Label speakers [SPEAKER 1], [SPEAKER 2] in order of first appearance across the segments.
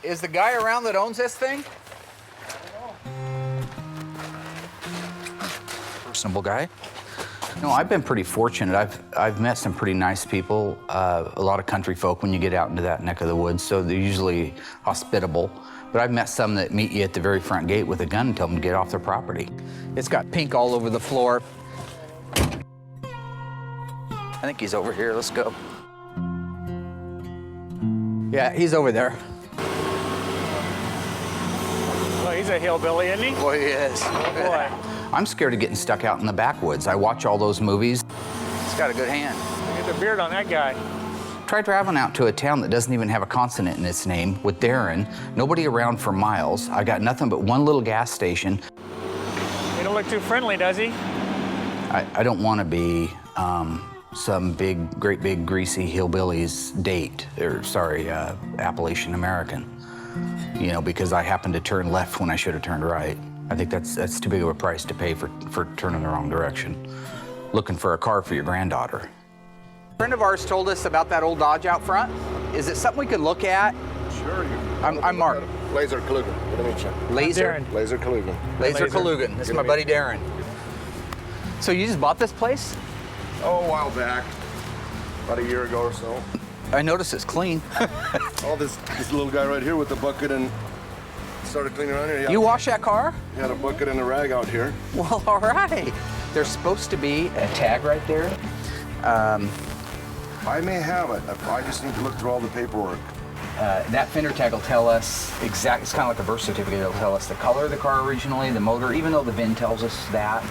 [SPEAKER 1] Is the guy around that owns this thing? Personable guy. No, I've been pretty fortunate. I've met some pretty nice people, a lot of country folk when you get out into that neck of the woods, so they're usually hospitable. But I've met some that meet you at the very front gate with a gun and tell them to get off their property. It's got pink all over the floor. I think he's over here. Let's go. Yeah, he's over there.
[SPEAKER 2] Well, he's a hillbilly, isn't he?
[SPEAKER 1] Boy, he is.
[SPEAKER 2] Oh, boy.
[SPEAKER 1] I'm scared of getting stuck out in the backwoods. I watch all those movies. He's got a good hand.
[SPEAKER 2] Look at the beard on that guy.
[SPEAKER 1] Try driving out to a town that doesn't even have a consonant in its name with Darren. Nobody around for miles. I got nothing but one little gas station.
[SPEAKER 2] He don't look too friendly, does he?
[SPEAKER 1] I don't want to be some great big greasy hillbilly's date, or sorry, Appalachian American. You know, because I happened to turn left when I should have turned right. I think that's too big of a price to pay for turning the wrong direction. Looking for a car for your granddaughter. A friend of ours told us about that old Dodge out front. Is it something we could look at?
[SPEAKER 3] Sure.
[SPEAKER 1] I'm Mark.
[SPEAKER 3] Laser Kalugan. What do you mean?
[SPEAKER 1] Laser?
[SPEAKER 2] Darren.
[SPEAKER 3] Laser Kalugan.
[SPEAKER 1] Laser Kalugan. This is my buddy Darren. So you just bought this place?
[SPEAKER 3] Oh, a while back. About a year ago or so.
[SPEAKER 1] I noticed it's clean.
[SPEAKER 3] Oh, this little guy right here with the bucket and started cleaning around here.
[SPEAKER 1] You wash that car?
[SPEAKER 3] He had a bucket and a rag out here.
[SPEAKER 1] Well, all right. There's supposed to be a tag right there.
[SPEAKER 3] I may have it. I just need to look through all the paperwork.
[SPEAKER 1] That fender tag will tell us exactly, it's kind of like a birth certificate. It'll tell us the color of the car originally, the motor, even though the VIN tells us that.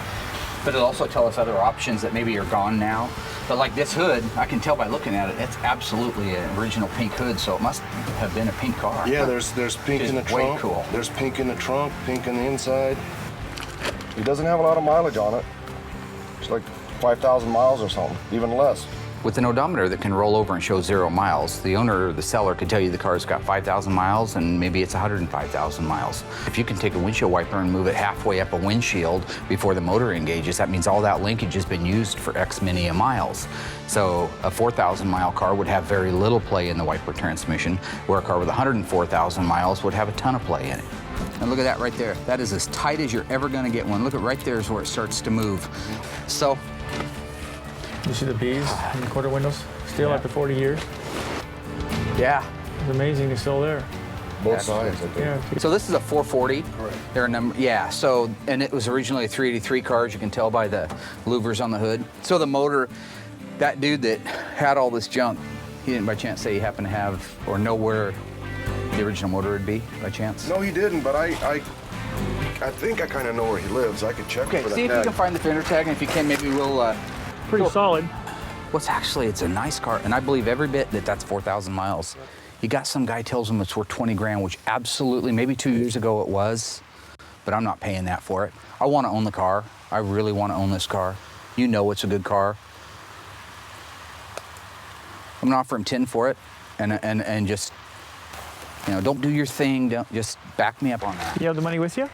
[SPEAKER 1] But it'll also tell us other options that maybe are gone now. But like this hood, I can tell by looking at it, it's absolutely an original pink hood, so it must have been a pink car.
[SPEAKER 3] Yeah, there's pink in the
[SPEAKER 1] Which is way
[SPEAKER 3] trunk.
[SPEAKER 1] cool.
[SPEAKER 3] There's pink in the trunk, pink in the inside. It doesn't have a lot of mileage on it. It's like 5,000 miles or something, even less.
[SPEAKER 1] With an odometer that can roll over and show 0 miles, the owner or the seller could tell you the car's got 5,000 miles and maybe it's 105,000 miles. If you can take a windshield wiper and move it halfway up a windshield before the motor engages, that means all that linkage has been used for X many miles. So a 4,000 mile car would have very little play in the wiper transmission, where a car with 104,000 miles would have a ton of play in it. And look at that right there. That is as tight as you're ever gonna get one. Look at right there is where it starts to move. So,
[SPEAKER 2] You see the bees in the quarter windows? Still after 40 years?
[SPEAKER 1] yeah.
[SPEAKER 2] It's amazing they're still there.
[SPEAKER 3] Both sides, I think.
[SPEAKER 2] Yeah.
[SPEAKER 1] So this is a 440.
[SPEAKER 3] Correct.
[SPEAKER 1] They're a number, yeah. So, and it was originally a 383 car, as you can tell by the louvers on the hood. So the motor, that dude that had all this junk, he didn't by chance say he happened to have or know where the original motor would be by chance?
[SPEAKER 3] No, he didn't, but I think I kind of know where he lives. I could check
[SPEAKER 1] Okay,
[SPEAKER 3] for that
[SPEAKER 1] see if you
[SPEAKER 3] tag.
[SPEAKER 1] can find the fender tag, and if you can, maybe we'll.
[SPEAKER 2] Pretty
[SPEAKER 1] go-
[SPEAKER 2] solid.
[SPEAKER 1] What's actually, it's a nice car, and I believe every bit that that's 4,000 miles. You got some guy tells him it's worth 20 grand, which absolutely, maybe 2 years ago it was, but I'm not paying that for it. I want to own the car. I really want to own this car. You know it's a good car. I'm gonna offer him 10 for it, and just, you know, don't do your thing. Don't just back me up on that.
[SPEAKER 2] You have the money with you?